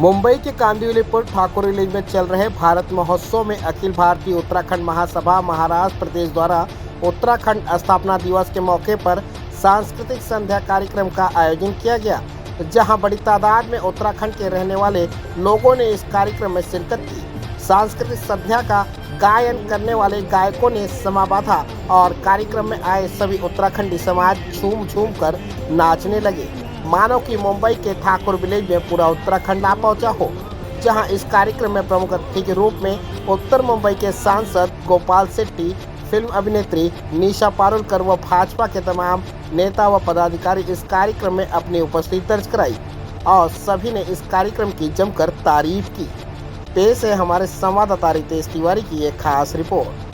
मुंबई के कांदिवलीपुर ठाकुर विलेज में चल रहे भारत महोत्सव में अखिल भारतीय उत्तराखंड महासभा महाराष्ट्र प्रदेश द्वारा उत्तराखंड स्थापना दिवस के मौके पर सांस्कृतिक संध्या कार्यक्रम का आयोजन किया गया, जहां बड़ी तादाद में उत्तराखंड के रहने वाले लोगों ने इस कार्यक्रम में शिरकत की। सांस्कृतिक संध्या का गायन करने वाले गायकों ने समा बांधा और कार्यक्रम में आए सभी उत्तराखंडी समाज झूम झूम कर नाचने लगे, मानो कि मुंबई के ठाकुर विलेज में पूरा उत्तराखंड आ पहुंचा हो। जहां इस कार्यक्रम में प्रमुख अतिथि के रूप में उत्तर मुंबई के सांसद गोपाल शेट्टी, फिल्म अभिनेत्री निशा पारुलकर व भाजपा के तमाम नेता व पदाधिकारी इस कार्यक्रम में अपनी उपस्थिति दर्ज कराई और सभी ने इस कार्यक्रम की जमकर तारीफ की। पेश है हमारे संवाददाता रितेश तिवारी की एक खास रिपोर्ट।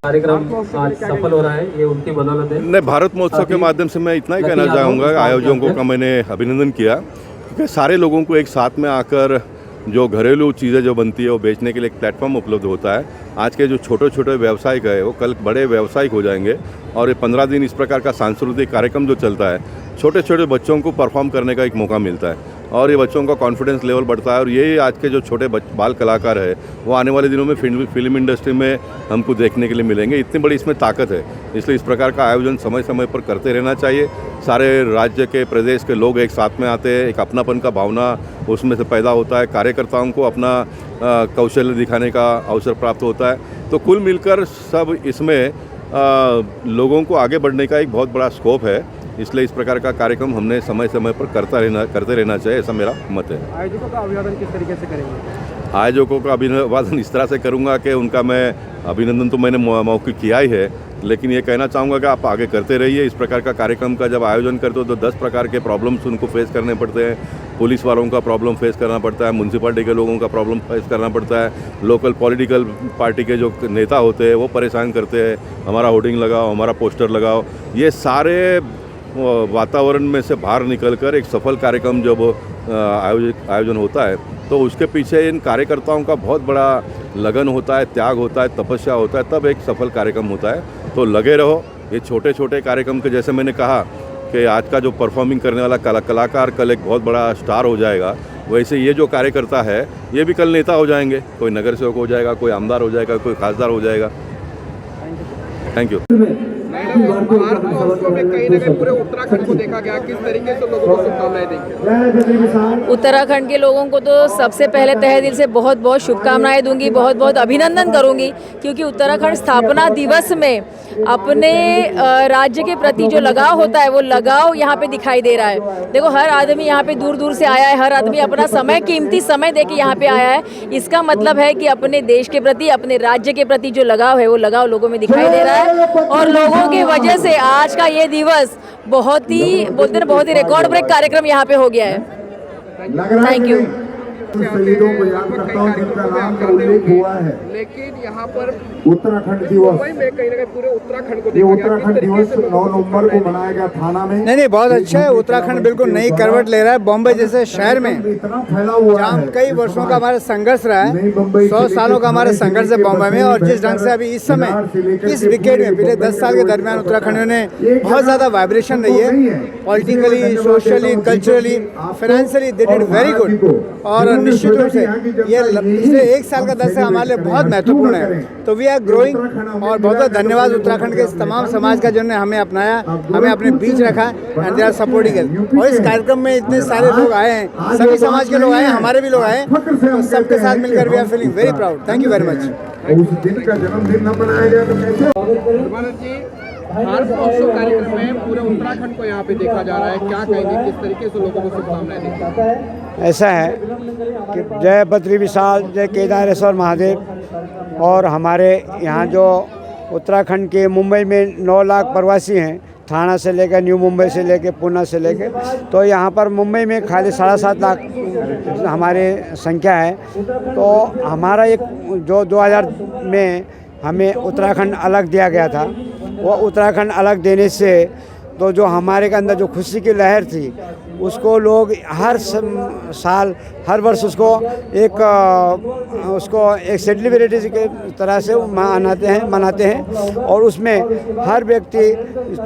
कार्यक्रम आज सफल हो रहा है, ये उनकी बदौलत है। नहीं, भारत महोत्सव के माध्यम से मैं इतना ही कहना चाहूँगा, आयोजकों का मैंने अभिनंदन किया क्योंकि सारे लोगों को एक साथ में आकर जो घरेलू चीज़ें जो बनती है वो बेचने के लिए एक प्लेटफॉर्म उपलब्ध होता है। आज के जो छोटे छोटे व्यवसायिक है वो कल बड़े व्यवसायिक हो जाएंगे और ये 15 दिन इस प्रकार का सांस्कृतिक कार्यक्रम जो चलता है, छोटे छोटे बच्चों को परफॉर्म करने का एक मौका मिलता है और ये बच्चों का कॉन्फिडेंस लेवल बढ़ता है और यही आज के जो छोटे बाल कलाकार है वो आने वाले दिनों में फिल्म इंडस्ट्री में हमको देखने के लिए मिलेंगे। इतनी बड़ी इसमें ताकत है, इसलिए इस प्रकार का आयोजन समय समय पर करते रहना चाहिए। सारे राज्य के प्रदेश के लोग एक साथ में आते हैं, एक अपनापन का भावना उसमें से पैदा होता है, कार्यकर्ताओं को अपना कौशल्य दिखाने का अवसर प्राप्त होता है। तो कुल मिलकर सब इसमें लोगों को आगे बढ़ने का एक बहुत बड़ा स्कोप है, इसलिए इस प्रकार का कार्यक्रम हमने समय समय पर करते रहना चाहिए, ऐसा मेरा मत है। आयोजकों का अभिवादन किस तरीके से करेंगे? आयोजकों का अभिवादन इस तरह से करूंगा कि उनका मैं अभिनंदन तो मैंने मौखिक किया ही है, लेकिन ये कहना चाहूँगा कि आप आगे करते रहिए। इस प्रकार का कार्यक्रम का जब आयोजन करते हो तो 10 प्रकार के प्रॉब्लम्स उनको फेस करने पड़ते हैं। पुलिस वालों का प्रॉब्लम फेस करना पड़ता है, म्यूनसिपैलिटी के लोगों का प्रॉब्लम फेस करना पड़ता है, लोकल पॉलिटिकल पार्टी के जो नेता होते हैं वो परेशान करते हैं, हमारा होर्डिंग लगाओ, हमारा पोस्टर लगाओ। ये सारे वातावरण में से बाहर निकलकर एक सफल कार्यक्रम जब आयोजन होता है तो उसके पीछे इन कार्यकर्ताओं का बहुत बड़ा लगन होता है, त्याग होता है, तपस्या होता है, तब एक सफल कार्यक्रम होता है। तो लगे रहो। ये छोटे छोटे कार्यक्रम के जैसे मैंने कहा कि आज का जो परफॉर्मिंग करने वाला कलाकार कल एक बहुत बड़ा स्टार हो जाएगा, वैसे ये जो कार्यकर्ता है ये भी कल नेता हो जाएंगे, कोई नगर सेवक हो जाएगा, कोई आमदार हो जाएगा, कोई खासदार हो जाएगा। Thank you. भारत महोत्सव में कहीं ना कहीं पूरे उत्तराखंड को देखा गया, किस तरीके से लोगों को शुभकामनाएं देंगे? उत्तराखंड के लोगों को तो सबसे पहले तहे दिल से बहुत बहुत शुभकामनाएं दूंगी, बहुत बहुत अभिनंदन करूंगी, क्योंकि उत्तराखंड स्थापना दिवस में अपने राज्य के प्रति जो लगाव होता है वो लगाव यहाँ पे दिखाई दे रहा है। देखो, हर आदमी यहाँ पे दूर दूर से आया है, हर आदमी अपना समय, कीमती समय दे के यहाँ पे आया है। इसका मतलब है कि अपने देश के प्रति, अपने राज्य के प्रति जो लगाव है वो लगाव लोगों में दिखाई दे रहा है और लोगों की वजह से आज का ये दिवस बहुत ही, बोलते हैं बहुत ही रिकॉर्ड ब्रेक कार्यक्रम यहाँ पे हो गया है। Thank you. शहीदों को याद करता हूँ जिनका नाम का उल्लेख हुआ है। लेकिन यहाँ पर उत्तराखंड दिवस, मुंबई में कहीं ना कहीं पूरे उत्तराखंड को ये देखा गया। उत्तराखंड दिवस 9 नवंबर को मनाया गया थाना में। नहीं बहुत अच्छा है। उत्तराखंड बिल्कुल नई करवट ले रहा है। बॉम्बे जैसे शहर में इतना फैला हुआ जहाँ है, कई वर्षों का हमारा संघर्ष रहा है, 100 सालों का हमारा संघर्ष है बॉम्बे में, और जिस ढंग से अभी इस समय इस विकेट में पिछले 10 साल के दरमियान उत्तराखंड में बहुत ज़्यादा वाइब्रेशन रही है, politically, socially, culturally, financially they did very good. और निश्चित रूप से ये पिछले 1 साल का 10 हमारे लिए बहुत महत्वपूर्ण है। तो वी आर ग्रोइंग, और बहुत बहुत धन्यवाद उत्तराखंड के तमाम समाज का जिन्होंने हमें अपनाया, हमें अपने बीच रखा, and they are supporting it. और इस कार्यक्रम में इतने सारे लोग आए हैं, सभी समाज के लोग आए हैं, हमारे भी लोग आए हैं, तो सबके साथ मिलकर we are feeling very proud. Thank you very much. उस दिन का जन्मदिन न मनाया गया तो कैसे? परमानंद जी, भारत महोत्सव कार्यक्रम में पूरे उत्तराखंड को यहाँ पे देखा जा रहा है, क्या कहेंगे, किस तरीके से लोगों को शुभकामनाएं देंगे? ऐसा है कि जय बद्री विशाल, जय केदारेश्वर महादेव। और हमारे यहाँ जो उत्तराखंड के मुंबई में 9 लाख प्रवासी हैं, थाना से लेकर न्यू मुंबई से लेकर पुणे से लेकर, तो यहाँ पर मुंबई में खाली 7.5 लाख हमारे संख्या है। तो हमारा एक जो 2000 में हमें उत्तराखंड अलग दिया गया था, वो उत्तराखंड अलग देने से तो जो हमारे के अंदर जो खुशी की लहर थी, उसको लोग हर साल हर वर्ष उसको एक सेलिब्रिटी के तरह से मनाते हैं। और उसमें हर व्यक्ति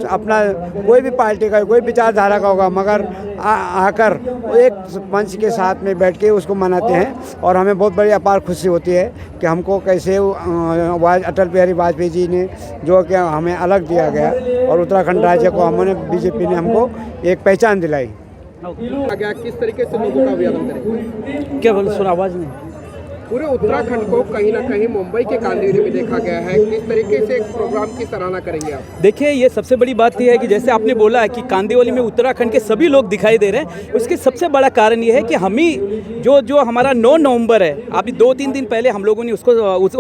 अपना कोई भी पार्टी का, कोई विचारधारा का होगा, मगर आकर एक मंच के साथ में बैठ के उसको मनाते हैं। और हमें बहुत बड़ी अपार खुशी होती है कि हमको कैसे अटल बिहारी वाजपेयी जी ने जो कि हमें अलग दिया गया, और उत्तराखंड राज्य को हमने बीजेपी ने हमको एक पहचान दिलाई। क्या किस तरीके से लोगों का अभिवादन करेंगे? क्या बोल, सुना आवाज़ नहीं। पूरे उत्तराखंड को कहीं ना कहीं मुंबई के कांदिवली में देखा गया है, किस तरीके से एक प्रोग्राम की सराहना करेंगे आप? देखिए, ये सबसे बड़ी बात यह है कि जैसे आपने बोला है कि कांदिवली में उत्तराखंड के सभी लोग दिखाई दे रहे हैं, उसके सबसे बड़ा कारण ये है कि हम ही जो हमारा 9 नवंबर है, अभी 2-3 दिन पहले हम लोगों ने उसको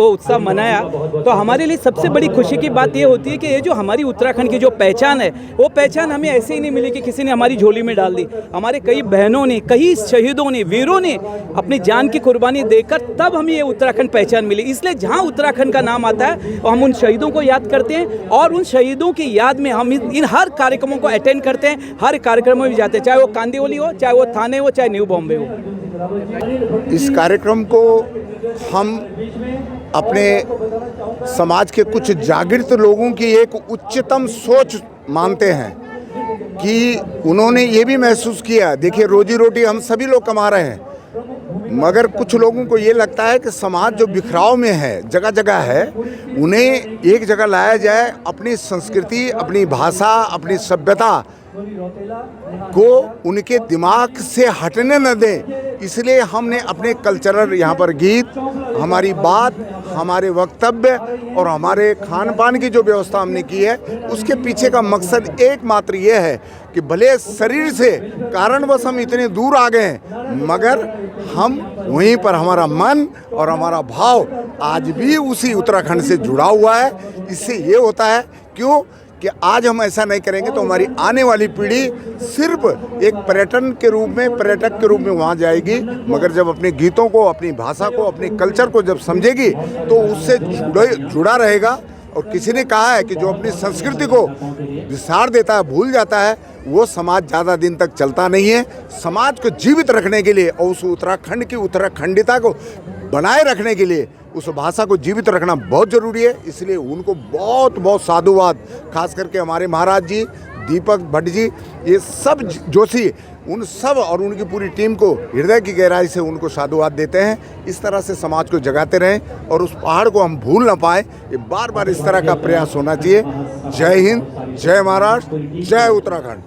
उत्सव मनाया। तो हमारे लिए सबसे बड़ी खुशी की बात ये होती है कि ये जो हमारी उत्तराखंड की जो पहचान है, वो पहचान हमें ऐसे ही नहीं मिली कि किसी ने हमारी झोली में डाल दी। हमारे कई बहनों ने, कई शहीदों ने, वीरों ने अपनी जान की कुर्बानी देकर तब हमें ये उत्तराखंड पहचान मिली। इसलिए जहाँ उत्तराखंड का नाम आता है, हम उन शहीदों को याद करते हैं, और उन शहीदों की याद में हम इन हर कार्यक्रमों को अटेंड करते हैं, हर कार्यक्रम में भी जाते हैं, चाहे वो कांदिवली हो, चाहे वो थाने हो, चाहे न्यू बॉम्बे हो। इस कार्यक्रम को हम अपने समाज के कुछ जागृत लोगों की एक उच्चतम सोच मानते हैं कि उन्होंने ये भी महसूस किया। देखिए, रोजी रोटी हम सभी लोग कमा रहे हैं, मगर कुछ लोगों को ये लगता है कि समाज जो बिखराव में है, जगह जगह है, उन्हें एक जगह लाया जाए, अपनी संस्कृति, अपनी भाषा, अपनी सभ्यता को उनके दिमाग से हटने न दें। इसलिए हमने अपने कल्चरल यहाँ पर गीत, हमारी बात, हमारे वक्तव्य और हमारे खान पान की जो व्यवस्था हमने की है, उसके पीछे का मकसद एकमात्र ये है कि भले शरीर से कारणवश हम इतने दूर आ गए हैं, मगर हम वहीं पर हमारा मन और हमारा भाव आज भी उसी उत्तराखंड से जुड़ा हुआ है। इससे ये होता है क्यों कि आज हम ऐसा नहीं करेंगे तो हमारी आने वाली पीढ़ी सिर्फ एक पर्यटक के रूप में वहाँ जाएगी, मगर जब अपने गीतों को, अपनी भाषा को, अपने कल्चर को जब समझेगी तो उससे जुड़ा रहेगा। और किसी ने कहा है कि जो अपनी संस्कृति को विसार देता है, भूल जाता है, वो समाज ज़्यादा दिन तक चलता नहीं है। समाज को जीवित रखने के लिए और उस उत्तराखंड की उत्तराखंडिता को बनाए रखने के लिए उस भाषा को जीवित रखना बहुत ज़रूरी है। इसलिए उनको बहुत बहुत साधुवाद, खास करके हमारे महाराज जी, दीपक भट्ट जी, ये सब जोशी, उन सब और उनकी पूरी टीम को हृदय की गहराई से उनको साधुवाद देते हैं। इस तरह से समाज को जगाते रहें और उस पहाड़ को हम भूल ना पाएँ, ये बार बार इस तरह का प्रयास होना चाहिए। जय हिंद, जय महाराष्ट्र, जय उत्तराखंड।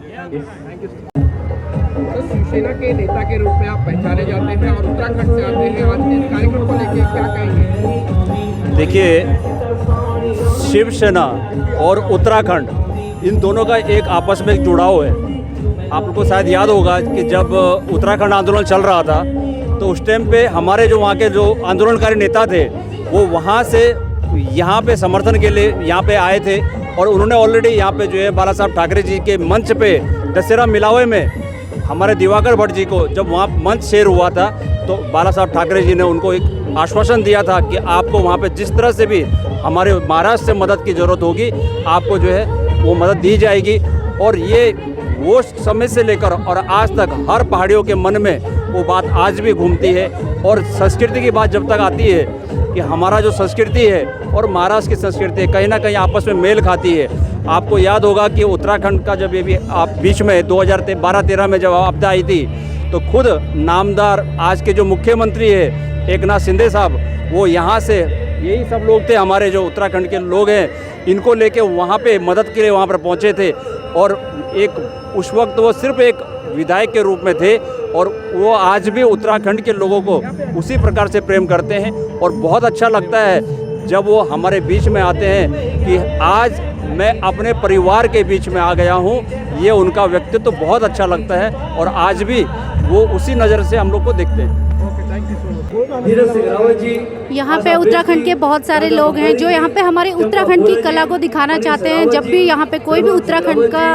शिवसेना के नेता के रूप में आप पहचाने जाते हैं और उत्तराखंड से आते हैं, आज इस कार्यक्रम को लेकर क्या कहेंगे? देखिए, शिवसेना और उत्तराखंड, इन दोनों का एक आपस में एक जुड़ाव है। आप लोग को शायद याद होगा कि जब उत्तराखंड आंदोलन चल रहा था, तो उस टाइम पे हमारे जो वहाँ के जो आंदोलनकारी नेता थे, वो वहाँ से यहाँ पे समर्थन के लिए यहाँ पे आए थे। और उन्होंने ऑलरेडी यहाँ पे जो है बाला साहब ठाकरे जी के मंच पे दशहरा मिलावे में हमारे दिवाकर भट्ट जी को जब वहाँ मंच शेयर हुआ था, तो बाला साहब ठाकरे जी ने उनको एक आश्वासन दिया था कि आपको वहाँ पे जिस तरह से भी हमारे महाराष्ट्र से मदद की ज़रूरत होगी आपको जो है वो मदद दी जाएगी। और ये वो समय से लेकर और आज तक हर पहाड़ियों के मन में वो बात आज भी घूमती है। और संस्कृति की बात जब तक आती है कि हमारा जो संस्कृति है और महाराष्ट्र की संस्कृति है कहीं ना कहीं आपस में मेल खाती है। आपको याद होगा कि उत्तराखंड का जब ये भी आप बीच में 2012-13 में जब आपदा आई थी तो खुद नामदार आज के जो मुख्यमंत्री है एकनाथ शिंदे साहब वो यहाँ से यही सब लोग थे हमारे जो उत्तराखंड के लोग हैं इनको लेके वहाँ पे मदद के लिए वहाँ पर पहुँचे थे। और एक उस वक्त वो सिर्फ एक विधायक के रूप में थे और वो आज भी उत्तराखंड के लोगों को उसी प्रकार से प्रेम करते हैं। और बहुत अच्छा लगता है जब वो हमारे बीच में आते हैं कि आज मैं अपने परिवार के बीच में आ गया हूँ। ये उनका व्यक्तित्व तो बहुत अच्छा लगता है और आज भी वो उसी नज़र से हम लोग को देखते हैं। यहाँ पे उत्तराखंड के बहुत सारे लोग हैं जो यहाँ पे हमारे उत्तराखंड की कला को दिखाना चाहते हैं। जब भी यहाँ पे कोई भी उत्तराखंड का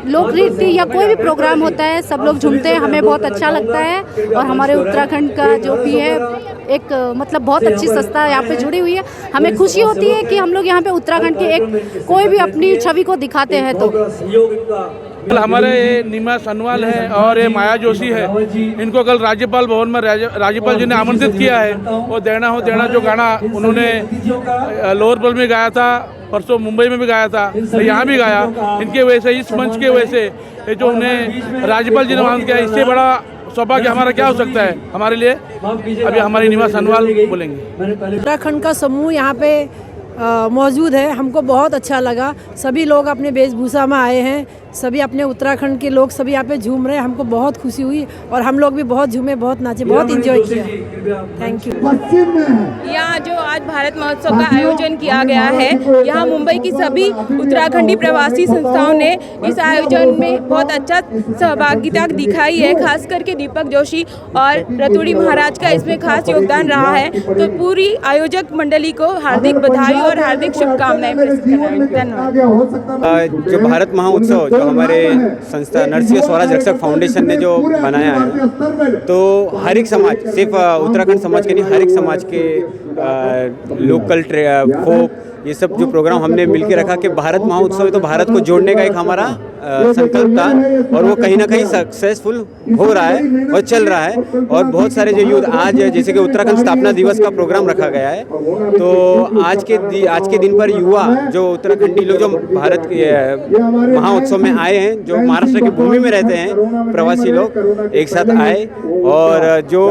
लोक नृत्य या कोई भी प्रोग्राम होता है सब लोग झूमते हैं, हमें बहुत अच्छा लगता है। और हमारे उत्तराखंड का जो भी है एक मतलब बहुत अच्छी संस्था यहाँ पे जुड़ी हुई है। हमें खुशी होती है कि हम लोग यहाँ पे उत्तराखंड के एक कोई भी अपनी छवि को दिखाते हैं। तो हमारे ये नीमा सनवाल है और ये माया जोशी है, इनको कल राज्यपाल भवन में राज्यपाल जी ने आमंत्रित किया है। और देना हो देना जो गाना उन्होंने लोअर बल में गाया था, परसों मुंबई में भी गाया था, तो यहाँ भी गाया। इनके वजह से इस मंच के वजह से ये जो उन्हें राज्यपाल जी ने आमंत्रित किया, इससे बड़ा सौभाग्य हमारा क्या हो सकता है हमारे लिए। अभी हमारी नीमा सनवाल बोलेंगे। उत्तराखंड का समूह यहाँ पे मौजूद है, हमको बहुत अच्छा लगा। सभी लोग अपने वेशभूषा में आए हैं, सभी अपने उत्तराखंड के लोग सभी यहाँ पे झूम रहे हैं। हमको बहुत खुशी हुई और हम लोग भी बहुत झूमे, बहुत नाचे, बहुत एंजॉय किया। Thank you. यहाँ जो आज भारत महोत्सव का आयोजन किया गया है, यहाँ मुंबई की सभी उत्तराखंडी प्रवासी संस्थाओं ने इस आयोजन में बहुत अच्छा सहभागिता दिखाई है। खास करके दीपक जोशी और रतुड़ी महाराज का इसमें खास योगदान रहा है। तो पूरी आयोजक मंडली को हार्दिक बधाई और हार्दिक शुभकामनाएं। धन्यवाद। जो भारत महोत्सव जो हमारे संस्था नरसिंह स्वराज रक्षक फाउंडेशन ने जो बनाया है, तो हर एक समाज, सिर्फ उत्तराखंड समाज के नहीं, हर एक समाज के लोकल फोक ये सब जो प्रोग्राम हमने मिलकर रखा कि भारत महोत्सव है तो भारत को जोड़ने का एक हमारा संकल्प था। और वो कहीं ना कहीं सक्सेसफुल हो रहा है और चल रहा है। और बहुत सारे जो यूथ आज जैसे कि उत्तराखंड स्थापना दिवस का प्रोग्राम रखा गया है, तो आज के दिन पर युवा जो उत्तराखंडी लोग जो भारत के महोत्सव में आए हैं, जो महाराष्ट्र की भूमि में रहते हैं प्रवासी लोग, एक साथ आए। और जो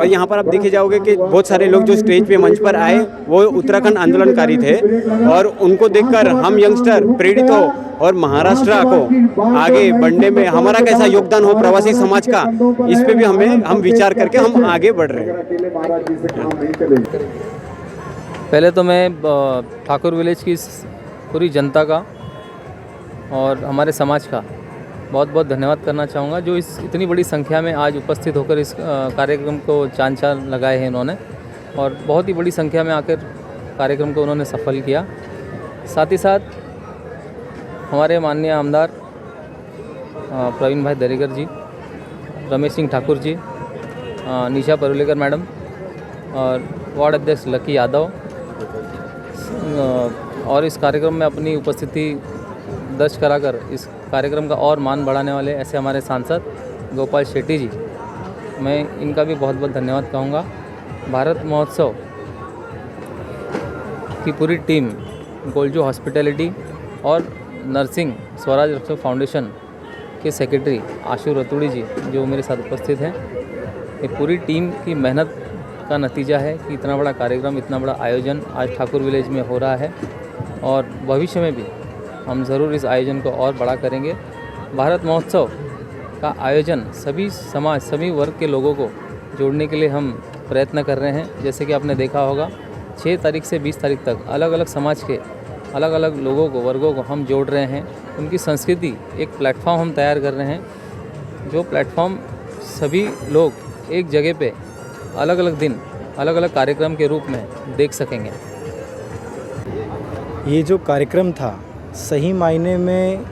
यहाँ पर आप देखे जाओगे कि बहुत सारे लोग जो स्टेज पे मंच पर आए वो उत्तराखंड आंदोलनकारी थे। और उनको देखकर हम यंगस्टर प्रेरित हो और महाराष्ट्र को आगे बढ़ने में हमारा कैसा योगदान हो प्रवासी समाज का, इस पे भी हम विचार करके हम आगे बढ़ रहे हैं। पहले तो मैं ठाकुर विलेज की पूरी जनता का और हमारे समाज का बहुत बहुत धन्यवाद करना चाहूँगा, जो इस इतनी बड़ी संख्या में आज उपस्थित होकर इस कार्यक्रम को चांद लगाए हैं इन्होंने। और बहुत ही बड़ी संख्या में आकर कार्यक्रम को उन्होंने सफल किया। साथ ही साथ हमारे माननीय आमदार प्रवीण भाई दरेकर जी, रमेश सिंह ठाकुर जी, निशा परुलेकर मैडम और वार्ड अध्यक्ष लकी यादव, और इस कार्यक्रम में अपनी उपस्थिति दर्ज कराकर इस कार्यक्रम का और मान बढ़ाने वाले ऐसे हमारे सांसद गोपाल शेट्टी जी, मैं इनका भी बहुत बहुत धन्यवाद कहूँगा। भारत महोत्सव की पूरी टीम, गोलजू हॉस्पिटैलिटी और नरसिंह स्वराज रक्षक फाउंडेशन के सेक्रेटरी आशु रतुड़ी जी जो मेरे साथ उपस्थित हैं, ये पूरी टीम की मेहनत का नतीजा है कि इतना बड़ा कार्यक्रम, इतना बड़ा आयोजन आज ठाकुर विलेज में हो रहा है। और भविष्य में भी हम ज़रूर इस आयोजन को और बड़ा करेंगे। भारत महोत्सव का आयोजन सभी समाज, सभी वर्ग के लोगों को जोड़ने के लिए हम प्रयत्न कर रहे हैं। जैसे कि आपने देखा होगा 6 तारीख से 20 तारीख तक अलग अलग समाज के अलग अलग लोगों को, वर्गों को हम जोड़ रहे हैं। उनकी संस्कृति, एक प्लेटफॉर्म हम तैयार कर रहे हैं, जो प्लेटफॉर्म सभी लोग एक जगह पे अलग अलग दिन, अलग अलग कार्यक्रम के रूप में देख सकेंगे। ये जो कार्यक्रम था, सही मायने में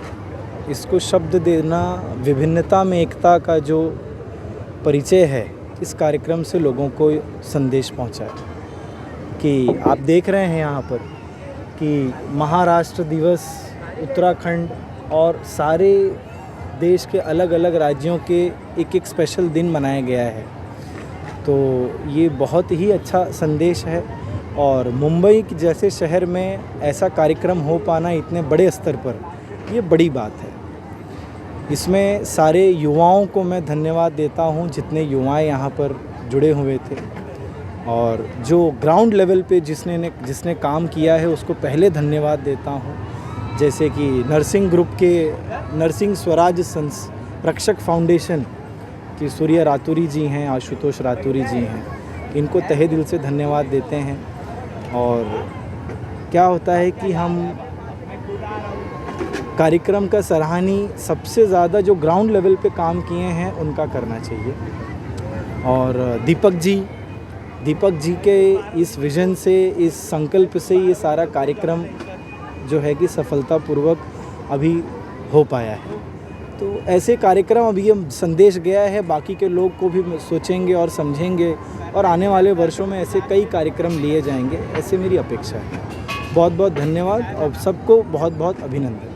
इसको शब्द देना विभिन्नता में एकता का जो परिचय है, इस कार्यक्रम से लोगों को संदेश पहुंचाए कि आप देख रहे हैं यहाँ पर कि महाराष्ट्र दिवस उत्तराखंड और सारे देश के अलग अलग राज्यों के एक एक स्पेशल दिन मनाया गया है। तो ये बहुत ही अच्छा संदेश है और मुंबई जैसे शहर में ऐसा कार्यक्रम हो पाना इतने बड़े स्तर पर, ये बड़ी बात है। इसमें सारे युवाओं को मैं धन्यवाद देता हूँ, जितने युवा यहाँ पर जुड़े हुए थे, और जो ग्राउंड लेवल पे जिसने काम किया है उसको पहले धन्यवाद देता हूँ। जैसे कि नर्सिंग ग्रुप के नर्सिंग स्वराज रक्षक फाउंडेशन की सूर्य रातुरी जी हैं, आशुतोष रातुरी जी हैं, इनको तहे दिल से धन्यवाद देते हैं। और क्या होता है कि हम कार्यक्रम का सराहनीय सबसे ज़्यादा जो ग्राउंड लेवल पे काम किए हैं उनका करना चाहिए। और दीपक जी के इस विज़न से, इस संकल्प से ये सारा कार्यक्रम जो है कि सफलतापूर्वक अभी हो पाया है। तो ऐसे कार्यक्रम अभी ये संदेश गया है, बाकी के लोग को भी सोचेंगे और समझेंगे और आने वाले वर्षों में ऐसे कई कार्यक्रम लिए जाएंगे, ऐसे मेरी अपेक्षा है। बहुत बहुत धन्यवाद और सबको बहुत बहुत अभिनंदन।